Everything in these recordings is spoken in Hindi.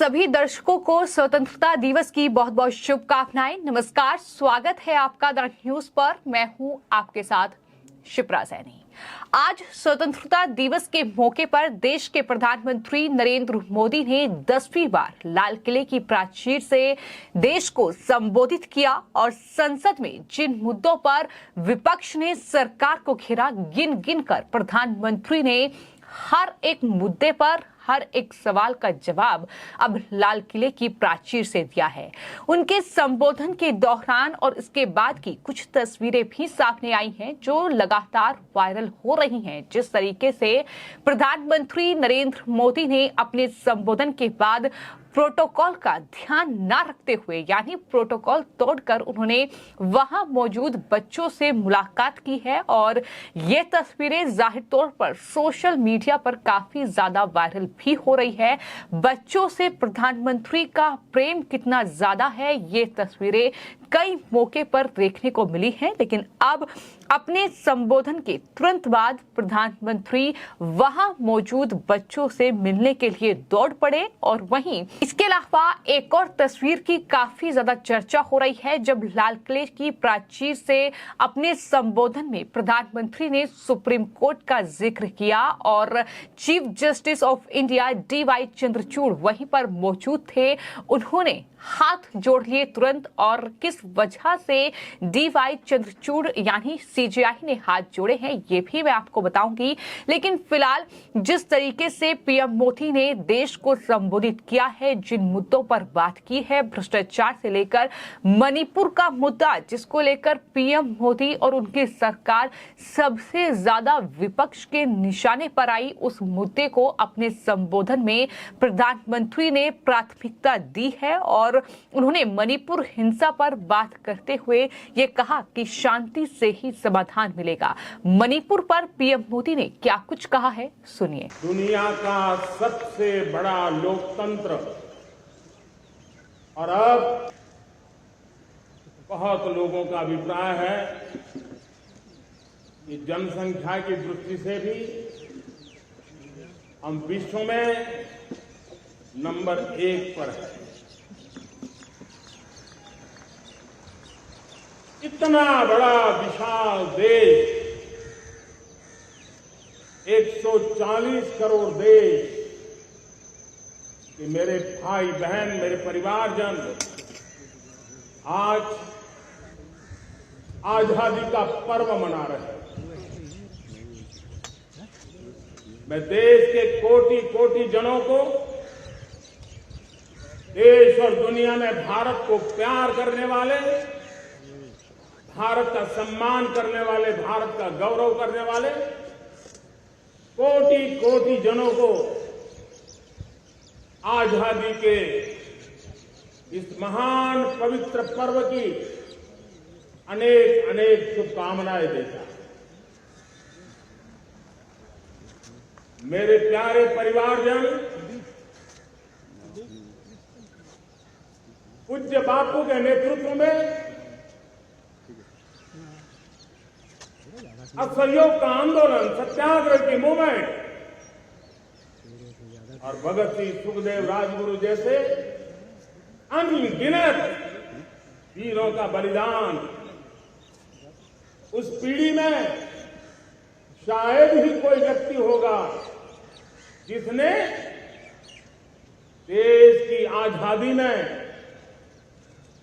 सभी दर्शकों को स्वतंत्रता दिवस की बहुत बहुत शुभकामनाएं। नमस्कार, स्वागत है आपका द न्यूज पर। मैं हूं आपके साथ शिप्रा सैनी। आज स्वतंत्रता दिवस के मौके पर देश के प्रधानमंत्री नरेंद्र मोदी ने 10वीं बार लाल किले की प्राचीर से देश को संबोधित किया और संसद में जिन मुद्दों पर विपक्ष ने सरकार को घेरा, गिन गिन कर प्रधानमंत्री ने हर एक मुद्दे पर हर एक सवाल का जवाब अब लाल किले की प्राचीर से दिया है। उनके संबोधन के दौरान और इसके बाद की कुछ तस्वीरें भी सामने आई हैं जो लगातार वायरल हो रही हैं। जिस तरीके से प्रधानमंत्री नरेंद्र मोदी ने अपने संबोधन के बाद प्रोटोकॉल का ध्यान न रखते हुए यानी प्रोटोकॉल तोड़कर उन्होंने वहां मौजूद बच्चों से मुलाकात की है और ये तस्वीरें जाहिर तौर पर सोशल मीडिया पर काफी ज्यादा वायरल भी हो रही है। बच्चों से प्रधानमंत्री का प्रेम कितना ज्यादा है ये तस्वीरें कई मौके पर देखने को मिली हैं। लेकिन अब अपने संबोधन के तुरंत बाद प्रधानमंत्री वहां मौजूद बच्चों से मिलने के लिए दौड़ पड़े और वहीं इसके अलावा एक और तस्वीर की काफी ज्यादा चर्चा हो रही है। जब लाल किले की प्राचीर से अपने संबोधन में प्रधानमंत्री ने सुप्रीम कोर्ट का जिक्र किया और chief justice of India DY Chandrachud वहीं पर मौजूद थे। उन्होंने हाथ जोड़ लिए तुरंत और किस वजह से DY चंद्रचूड़ यानी CJI ने हाथ जोड़े हैं ये भी मैं आपको बताऊंगी। लेकिन फिलहाल जिस तरीके से पीएम मोदी ने देश को संबोधित किया है, जिन मुद्दों पर बात की है, भ्रष्टाचार से लेकर मणिपुर का मुद्दा जिसको लेकर पीएम मोदी और उनकी सरकार सबसे ज्यादा विपक्ष के निशाने पर आई, उस मुद्दे को अपने संबोधन में प्रधानमंत्री ने प्राथमिकता दी है और उन्होंने मणिपुर हिंसा पर बात करते हुए ये कहा कि शांति से ही समाधान मिलेगा। मणिपुर पर पीएम मोदी ने क्या कुछ कहा है, सुनिए। दुनिया का सबसे बड़ा लोकतंत्र और अब बहुत लोगों का अभिप्राय है कि जनसंख्या की दृष्टि से भी हम विश्व में नंबर 1 पर है। इतना बड़ा विशाल देश, 140 करोड़ देश कि मेरे भाई बहन, मेरे परिवारजन आज आजादी का पर्व मना रहे हैं। मैं देश के कोटि कोटि जनों को, देश और दुनिया में भारत को प्यार करने वाले, भारत का सम्मान करने वाले, भारत का गौरव करने वाले कोटि कोटि जनों को आजादी के इस महान पवित्र पर्व की अनेक अनेक शुभकामनाएं देता। मेरे प्यारे परिवारजन, पूज्य बापू के नेतृत्व में असहयोग का आंदोलन, सत्याग्रह की मूवमेंट और भगत सिंह, सुखदेव, राजगुरु जैसे अनगिनत वीरों का बलिदान, उस पीढ़ी में शायद ही कोई व्यक्ति होगा जिसने देश की आजादी में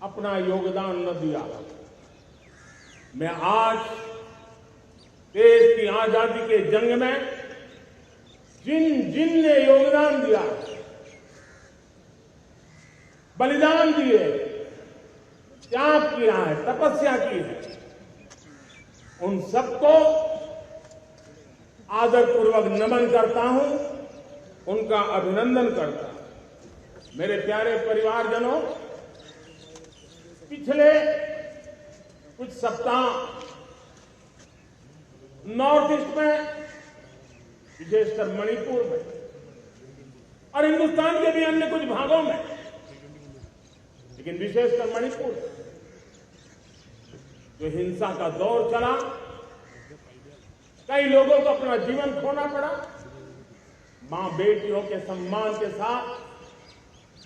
अपना योगदान न दिया। मैं आज देश की आजादी के जंग में जिन जिन ने योगदान दिया, बलिदान दिए, त्याग किया है, तपस्या की है, उन सबको आदरपूर्वक नमन करता हूं, उनका अभिनंदन करता हूं। मेरे प्यारे परिवारजनों, पिछले कुछ सप्ताह नॉर्थ ईस्ट में, विशेषकर मणिपुर में और हिंदुस्तान के भी अन्य कुछ भागों में, लेकिन विशेषकर मणिपुर जो हिंसा का दौर चला, कई लोगों को अपना जीवन खोना पड़ा। मां बेटियों के सम्मान के साथ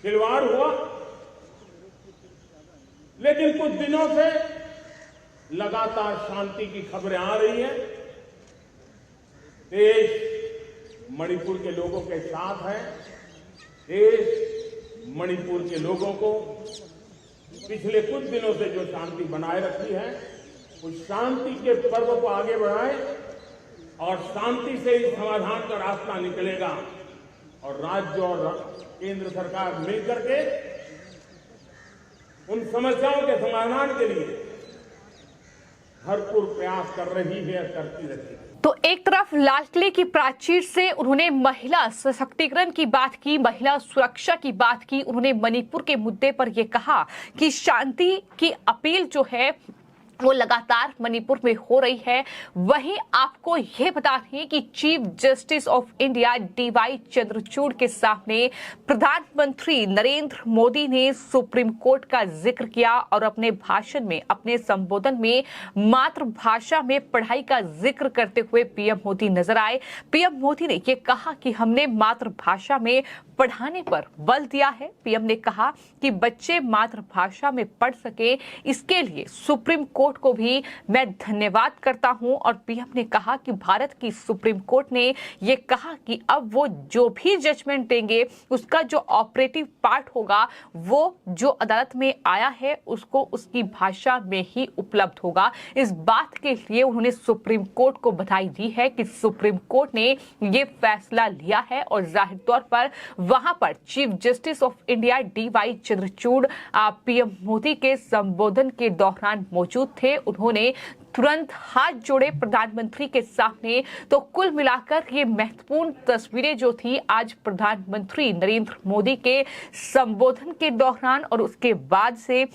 खिलवाड़ हुआ, लेकिन कुछ दिनों से लगातार शांति की खबरें आ रही हैं। देश मणिपुर के लोगों के साथ है। देश मणिपुर के लोगों को पिछले कुछ दिनों से जो शांति बनाए रखी है, उस शांति के पर्व को आगे बढ़ाएं और शांति से ही समाधान का रास्ता निकलेगा। और राज्य और केंद्र सरकार मिलकर के उन समस्याओं के समाधान के लिए भरपूर प्रयास कर रही है, करती रहती है। तो एक तरफ लाल किले की प्राचीर से उन्होंने महिला सशक्तिकरण की बात की, महिला सुरक्षा की बात की। उन्होंने मणिपुर के मुद्दे पर यह कहा कि शांति की अपील जो है वो लगातार मणिपुर में हो रही है। वहीं आपको यह बता दें कि chief justice of India DY Chandrachud के सामने प्रधानमंत्री नरेंद्र मोदी ने सुप्रीम कोर्ट का जिक्र किया और अपने भाषण में, अपने संबोधन में मातृभाषा में पढ़ाई का जिक्र करते हुए पीएम मोदी नजर आए। पीएम मोदी ने यह कहा कि हमने मातृभाषा में पढ़ाने पर बल दिया है। पीएम ने कहा कि बच्चे मातृभाषा में पढ़ सके, इसके लिए सुप्रीम कोर्ट को भी मैं धन्यवाद करता हूं। और पीएम ने कहा कि भारत की सुप्रीम कोर्ट ने यह कहा कि अब वो जो भी जजमेंट देंगे उसका जो ऑपरेटिव पार्ट होगा वो जो अदालत में आया है उसको उसकी भाषा में ही उपलब्ध होगा। इस बात के लिए उन्होंने सुप्रीम कोर्ट को बधाई दी है कि सुप्रीम कोर्ट ने ये फैसला लिया है। और जाहिर तौर पर वहां पर chief justice of India DY Chandrachud PM Modi के संबोधन के दौरान मौजूद थे। उन्होंने तुरंत हाथ जोड़े प्रधानमंत्री के सामने। तो कुल मिलाकर ये महत्वपूर्ण तस्वीरें जो थी आज प्रधानमंत्री नरेंद्र मोदी के संबोधन के दौरान और उसके बाद से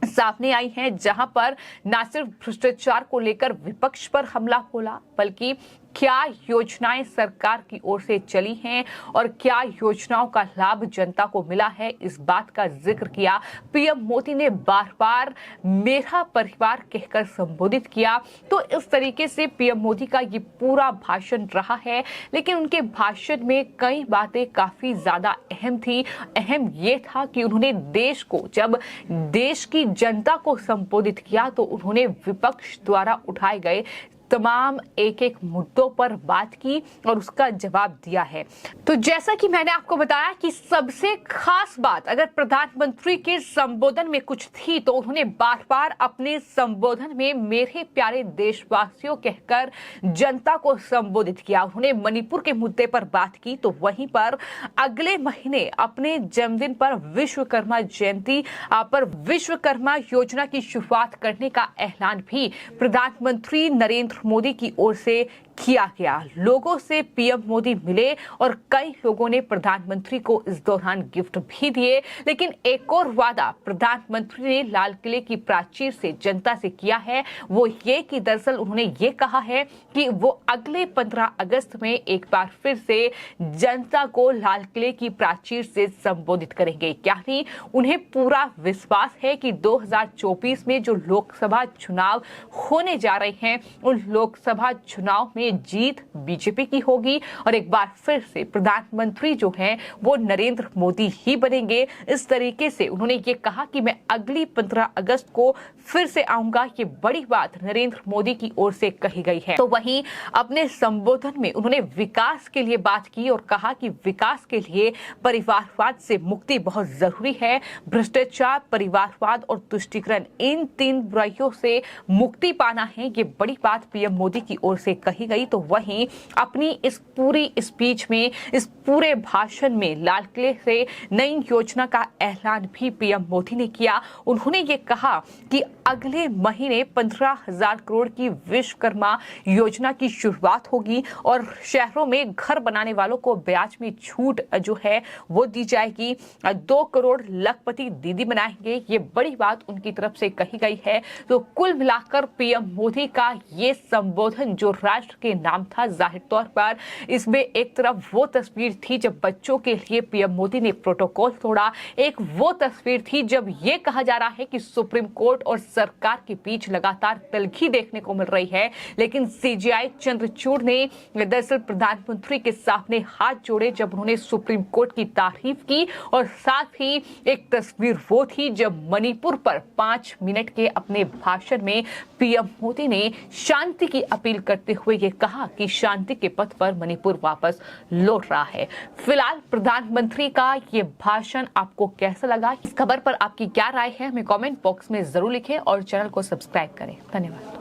सामने आई हैं, जहां पर न सिर्फ भ्रष्टाचार को लेकर विपक्ष पर हमला बोला, बल्कि क्या योजनाएं सरकार की ओर से चली हैं और क्या योजनाओं का लाभ जनता को मिला है, इस बात का जिक्र किया। पीएम मोदी ने बार बार मेरा परिवार कहकर संबोधित किया। तो इस तरीके से पीएम मोदी का ये पूरा भाषण रहा है। लेकिन उनके भाषण में कई बातें काफी ज्यादा अहम थी। अहम ये था कि उन्होंने देश को, जब देश की जनता को संबोधित किया तो उन्होंने विपक्ष द्वारा उठाए गए तमाम एक एक मुद्दों पर बात की और उसका जवाब दिया है। तो जैसा कि मैंने आपको बताया कि सबसे खास बात अगर प्रधानमंत्री के संबोधन में कुछ थी तो उन्होंने बार बार अपने संबोधन में मेरे प्यारे देशवासियों कहकर जनता को संबोधित किया। उन्होंने मणिपुर के मुद्दे पर बात की। तो वहीं पर अगले महीने अपने जन्मदिन पर विश्वकर्मा जयंती पर विश्वकर्मा योजना की शुरुआत करने का ऐलान भी प्रधानमंत्री नरेंद्र मोदी की ओर से किया गया। लोगों से पीएम मोदी मिले और कई लोगों ने प्रधानमंत्री को इस दौरान गिफ्ट भी दिए। लेकिन एक और वादा प्रधानमंत्री ने लाल किले की प्राचीर से जनता से किया है, वो ये कि दरअसल उन्होंने ये कहा है कि वो अगले 15 अगस्त में एक बार फिर से जनता को लाल किले की प्राचीर से संबोधित करेंगे। यानी उन्हें पूरा विश्वास है कि 2024 में जो लोकसभा चुनाव होने जा रहे हैं उन लोकसभा चुनाव में जीत बीजेपी की होगी और एक बार फिर से प्रधानमंत्री जो हैं वो नरेंद्र मोदी ही बनेंगे। इस तरीके से उन्होंने ये कहा कि मैं अगली 15 अगस्त को फिर से आऊंगा। ये बड़ी बात नरेंद्र मोदी की ओर से कही गई है। तो वहीं अपने संबोधन में उन्होंने विकास के लिए बात की और कहा कि विकास के लिए परिवारवाद से मुक्ति बहुत जरूरी है। भ्रष्टाचार, परिवारवाद और तुष्टीकरण, इन 3 बुराइयों से मुक्ति पाना है, ये बड़ी बात पीएम मोदी की ओर से कही गई। तो वहीं अपनी इस पूरी स्पीच में, इस पूरे भाषण में लाल किले से नई योजना का ऐलान भी पीएम मोदी ने किया। उन्होंने ये कहा कि अगले महीने 15,000 करोड़ की विश्वकर्मा योजना की शुरुआत होगी और शहरों में घर बनाने वालों को ब्याज में छूट जो है वो दी जाएगी। 2 करोड़ लखपति दीदी बनाएंगे, ये बड़ी बात उनकी तरफ से कही गई है। तो कुल मिलाकर पीएम मोदी का ये संबोधन जो राष्ट्र के नाम था। जाहिर तौर पर इसमें एक तरफ वो तस्वीर थी जब बच्चों के लिए पीएम मोदी ने प्रोटोकॉल तोड़ा, एक वो तस्वीर थी जब ये कहा जा रहा है कि सुप्रीम कोर्ट और सरकार के बीच लगातार तलखी देखने को मिल रही है। लेकिन सीजेआई चंद्रचूड़ ने दरअसल प्रधानमंत्री के सामने हाथ जोड़े जब उन्होंने सुप्रीम कोर्ट की तारीफ की, और साथ ही एक तस्वीर वो थी जब मणिपुर पर 5 मिनट के अपने भाषण में पीएम मोदी ने शांति की अपील करते हुए ये कहा कि शांति के पथ पर मणिपुर वापस लौट रहा है। फिलहाल प्रधानमंत्री का ये भाषण आपको कैसा लगा? इस खबर पर आपकी क्या राय है? हमें कमेंट बॉक्स में जरूर लिखें और चैनल को सब्सक्राइब करें। धन्यवाद।